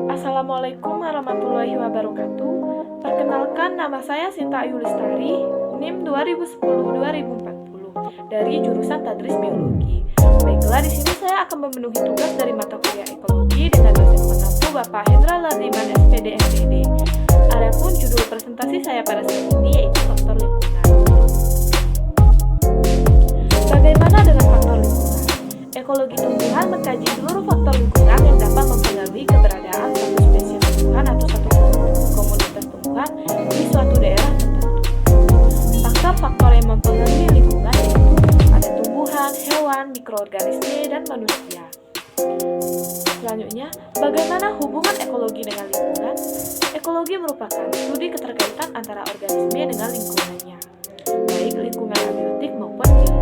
Assalamualaikum warahmatullahi wabarakatuh. Perkenalkan, nama saya Sinta Ayu Lestari, NIM 2010-2040 dari jurusan Tadris Biologi. Baiklah, di sini saya akan memenuhi tugas dari mata kuliah ekologi dengan dosen pengampu Bapak Hendra Lardiman SPD MPD. Adapun judul presentasi saya pada saat ini yaitu faktor lingkungan. Bagaimana dengan faktor lingkungan? Ekologi tumbuhan mengkaji seluruh faktor lingkungan yang dapat mempengaruhi keberadaan satu spesies tumbuhan atau satu komunitas tumbuhan di suatu daerah tertentu. Faktor-faktor yang mempengaruhi lingkungan yaitu ada tumbuhan, hewan, mikroorganisme, dan manusia. Selanjutnya, bagaimana hubungan ekologi dengan lingkungan? Ekologi merupakan studi keterkaitan antara organisme dengan lingkungannya, baik lingkungan abiotik maupun biotik.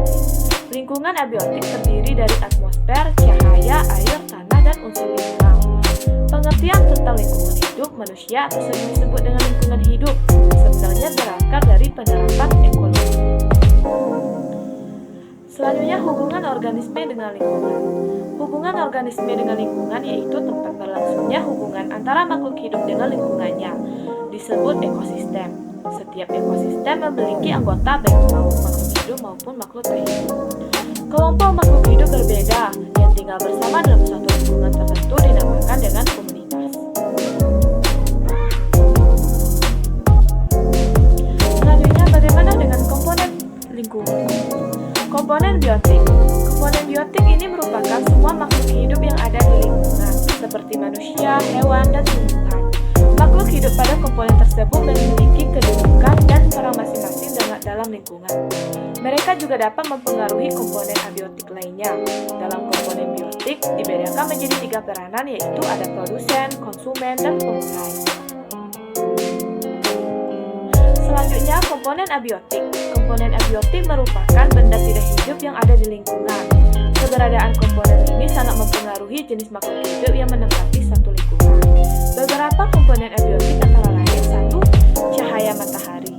Lingkungan abiotik terdiri dari atmosfer, cahaya, air, tanah, dan unsur mineral. Pengertian tentang lingkungan hidup manusia atau sering disebut dengan lingkungan hidup sebenarnya berakar dari penerapan ekologi. Selanjutnya, hubungan organisme dengan lingkungan. Hubungan organisme dengan lingkungan yaitu tempat berlangsungnya hubungan antara makhluk hidup dengan lingkungannya, disebut ekosistem. Setiap ekosistem memiliki anggota baik makhluk hidup maupun makhluk tak hidup. Kelompok makhluk hidup berbeda yang tinggal bersama dalam suatu lingkungan tertentu dinamakan dengan komunitas. Selanjutnya, bagaimana dengan komponen lingkungan? Komponen biotik. Komponen biotik ini merupakan semua makhluk hidup yang ada di lingkungan, seperti manusia, hewan, dan tumbuhan. Makhluk hidup pada komponen tersebut memiliki kedudukan dan peran masing-masing dalam lingkungan. Mereka juga dapat mempengaruhi komponen abiotik lainnya. Dalam komponen biotik dibedakan menjadi 3 peranan, yaitu ada produsen, konsumen, dan pemulai. Selanjutnya, komponen abiotik. Komponen abiotik merupakan benda tidak hidup yang ada di lingkungan. Keberadaan komponen ini sangat mempengaruhi jenis makhluk hidup yang menempati satu lingkungan. Beberapa komponen abiotik antara lain: 1. Cahaya matahari.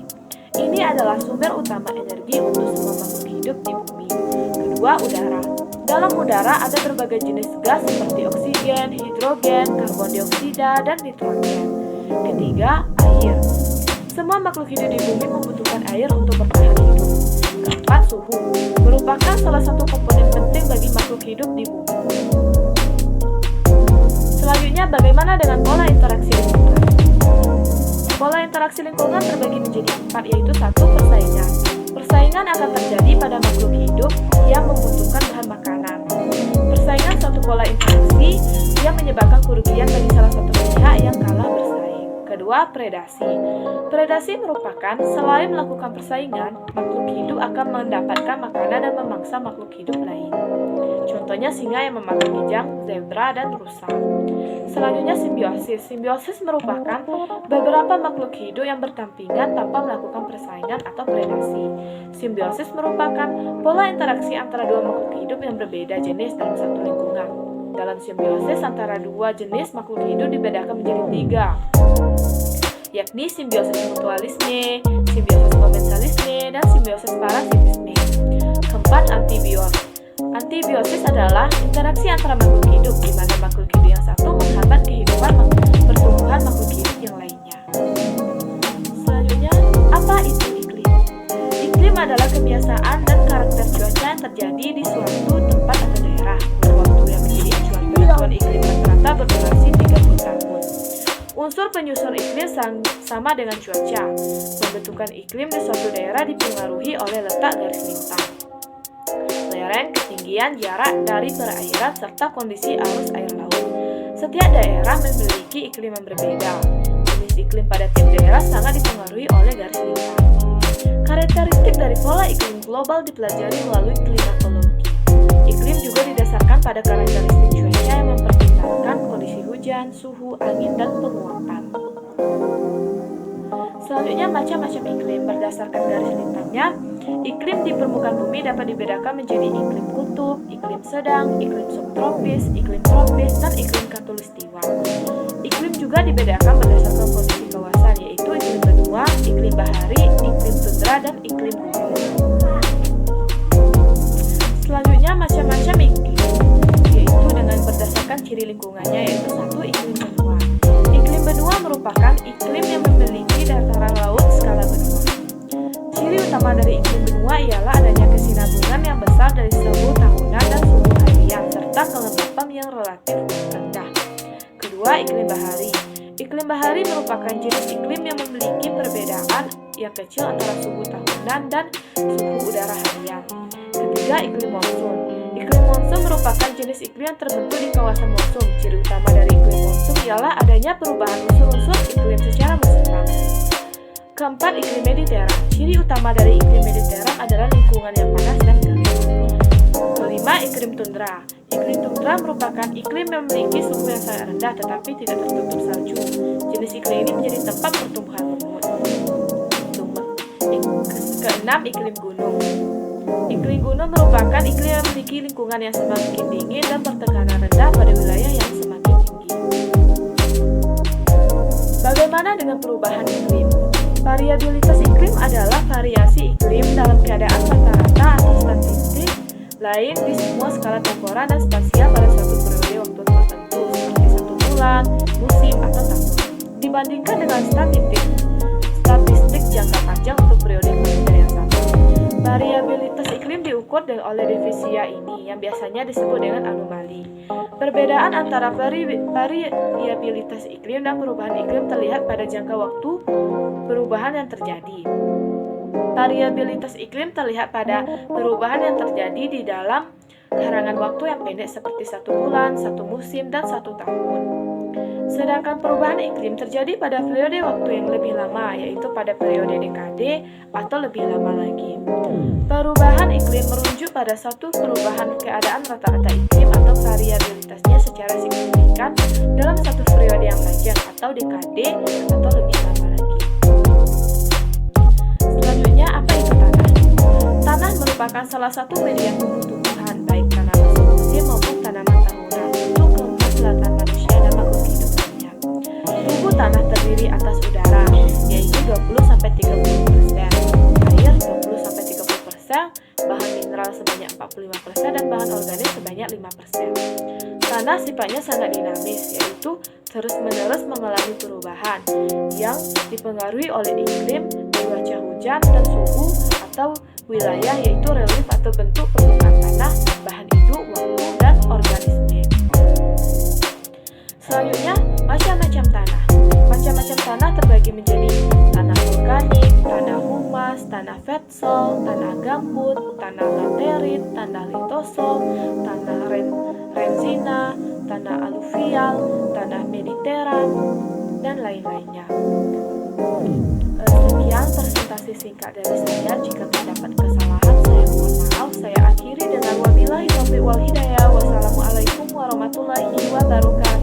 Ini adalah sumber utama energi untuk semua makhluk hidup di bumi. Kedua, udara. Dalam udara ada berbagai jenis gas seperti oksigen, hidrogen, karbon dioksida, dan nitrogen. Ketiga, air. Semua makhluk hidup di bumi membutuhkan air untuk bertahan hidup. Keempat, suhu. Merupakan salah satu komponen penting bagi makhluk hidup di bumi. Selanjutnya, bagaimana dengan pola interaksi lingkungan? Pola interaksi lingkungan terbagi menjadi 4, yaitu 1. Persaingan. Persaingan akan terjadi pada makhluk hidup yang membutuhkan bahan makanan. Persaingan suatu pola interaksi yang menyebabkan kerugian bagi salah satu pihak yang kalah bersaing. Kedua, predasi. Predasi merupakan selain melakukan persaingan, makhluk hidup akan mendapatkan makanan dan memangsa makhluk hidup lain. Contohnya singa yang memakan kijang, zebra, dan rusa. Selanjutnya, simbiosis. Simbiosis merupakan beberapa makhluk hidup yang berdampingan tanpa melakukan persaingan atau predasi. Simbiosis merupakan pola interaksi antara dua makhluk hidup yang berbeda jenis dalam satu lingkungan. Dalam simbiosis antara dua jenis makhluk hidup dibedakan menjadi 3, yakni simbiosis mutualisme, simbiosis komensalisme, dan simbiosis parasitisme. Keempat, antibiosis. Antibiosis adalah interaksi antara makhluk hidup, di mana makhluk hidup yang satu menghambat kehidupan pertumbuhan makhluk hidup yang lainnya. Selanjutnya, apa itu iklim? Iklim adalah kebiasaan dan karakter cuaca yang terjadi di suatu tempat atau daerah. Waktu yang menjadi acuan penentuan iklim rata-rata berdurasi 30 tahun. Unsur penyusun iklim sama dengan cuaca. Pembentukan iklim di suatu daerah dipengaruhi oleh letak garis lintang, lereng, ketinggian, jarak dari perairan, serta kondisi arus air laut. Setiap daerah memiliki iklim yang berbeda. Jenis iklim pada tiap daerah sangat dipengaruhi oleh garis lintang. Karakteristik dari pola iklim global dipelajari melalui klimatologi. Iklim juga didasarkan pada karakteristik cuaca yang mempertimbangkan kondisi hujan, suhu, angin, dan penguapan. Selanjutnya, macam-macam iklim. Berdasarkan garis lintangnya, iklim di permukaan bumi dapat dibedakan menjadi iklim kutub, iklim sedang, iklim subtropis, iklim tropis, dan iklim khatulistiwa. Iklim juga dibedakan berdasarkan kondisi kawasan, yaitu iklim benua, iklim bahari, iklim tundra, dan iklim gunung. Selanjutnya, macam-macam iklim bahari. Iklim bahari merupakan jenis iklim yang memiliki perbedaan yang kecil antara suhu tahunan dan suhu udara harian. Ketiga, iklim monsun. Iklim monsun merupakan jenis iklim yang terbentuk di kawasan monsun. Ciri utama dari iklim monsun ialah adanya perubahan unsur-unsur iklim secara berserta. Keempat, iklim mediteran. Ciri utama dari iklim mediteran adalah lingkungan yang panas dan kering. Kelima, iklim tundra. Iklim tundra merupakan iklim yang memiliki suhu yang sangat rendah tetapi tidak tertutup salju. Jenis iklim ini menjadi tempat pertumbuhan lumut. Keenam, iklim gunung. Iklim gunung merupakan iklim yang memiliki lingkungan yang semakin dingin dan pertekanan rendah pada wilayah yang semakin tinggi. Bagaimana dengan perubahan iklim? Variabilitas iklim adalah variasi iklim dalam keadaan rata-rata atau statistik lain di semua skala temporal dan spasial pada suatu periode waktu tertentu, seperti 1 bulan, musim, atau tahun. Dibandingkan dengan statistik jangka panjang untuk periode kalender yang sama. Variabilitas iklim diukur oleh divisia ini, yang biasanya disebut dengan anomali. Perbedaan antara variabilitas iklim dan perubahan iklim terlihat pada jangka waktu perubahan yang terjadi. Variabilitas iklim terlihat pada perubahan yang terjadi di dalam karangan waktu yang pendek seperti 1 bulan, 1 musim, dan 1 tahun. Sedangkan perubahan iklim terjadi pada periode waktu yang lebih lama, yaitu pada periode dekade atau lebih lama lagi. Perubahan iklim merujuk pada suatu perubahan keadaan rata-rata iklim atau variabilitasnya secara signifikan dalam satu periode yang panjang atau dekade atau lebih lama lagi. Selanjutnya, apa itu tanah? Tanah merupakan salah satu media tumbuh-tumbuhan, baik tanaman musim maupun tanaman tahunan, untuk kemanfaatan manusia dan makhluk hidup lainnya. Tubuh tanah terdiri atas udara, yaitu 20-30%, air 20-30%, bahan mineral sebanyak 45%, dan bahan organik sebanyak 5%. Tanah sifatnya sangat dinamis, yaitu terus-menerus mengalami perubahan yang dipengaruhi oleh iklim, cuaca hujan, dan suhu atau wilayah, yaitu relief atau bentuk permukaan tanah, bahan hidup, waktu, dan organisme. Selanjutnya, macam-macam tanah. Macam-macam tanah terbagi menjadi tanah vulkanik, tanah humas, tanah vetsol, tanah gambut, tanah laterit, tanah litosol, tanah renzina, tanah aluvial, tanah mediteran, dan lain-lainnya. Sekian presentasi singkat dari saya. Jika terdapat kesalahan, saya mohon maaf. Saya akhiri dengan wabillahi taufiq wal hidayah. Wassalamualaikum warahmatullahi wabarakatuh.